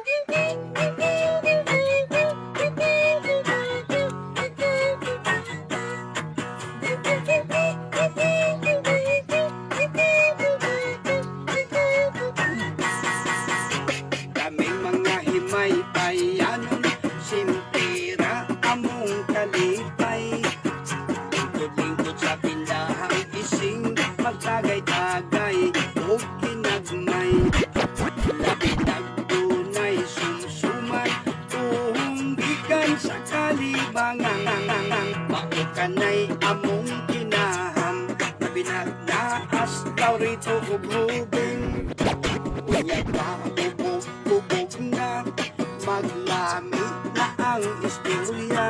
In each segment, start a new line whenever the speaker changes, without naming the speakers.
Kaming mga himay-payanon, simpira among kalipay. Lingkod-lingkod sa pindahang ising, magtagay-tagay o kinagmay. Labitag tunay sumsuman, tuhong gikan sa kalibangan. Maukanay among kinaham, nabinagnaas daw rito ububing. Uyag pa ubog na, maglami na ang istorya.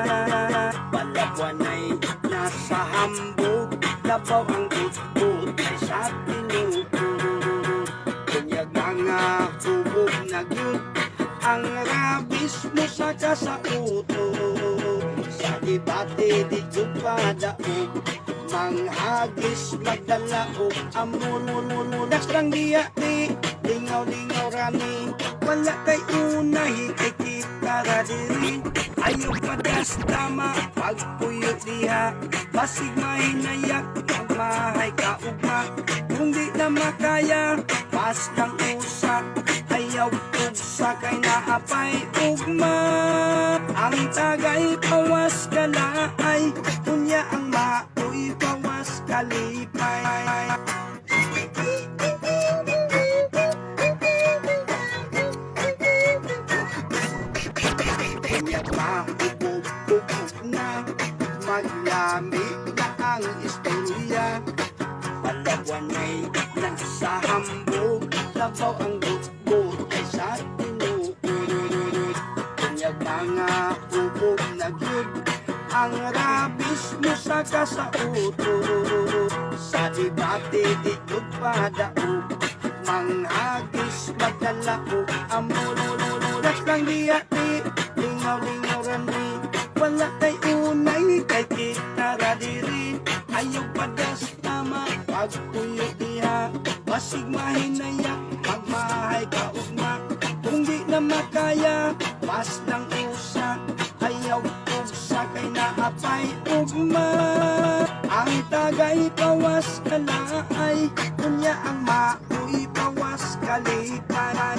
Palawan ay nasa hambog, labaw ang utbot ay sa tinuturo. Uyag mga ubog na gyud, ang rabis mo sa kasauto. Sa debate di gyud padaog, manghagis magdalaog amon. Dastrang diya di lingaw-lingaw rami, wala kay unahi kay kita ra diri. Ayaw padas tama pagpuyo diha, basig mahinayak magmahay ka ugma. Kung di na makaya pas lang usa, ayaw ugsa kay naapay ugma. Ang tagay pawas kalaay, kunya ang maoy pawas kalipay. Ubog na, maglami na ang istorya. Palawan ay nasa hambog, labaw ang bukbog ay sa tinuod. Kunyag mga ubog na gyud, ang rabis mo sa kasauto. Sa debate di gyud padaog, manghagis magdalaog amulululas lang diya di lingaw-lingaw rani, wala kay unay kay kita ra diri. Ayaw padas tama pagpuyo diha, basig mahinayak magmahay ka ugma. Kung di na makaya pas lang usa, ayaw ugsa kay naapay ugma. Ang tagay pawas kalaay, kunya ang maoy pawas kalipay.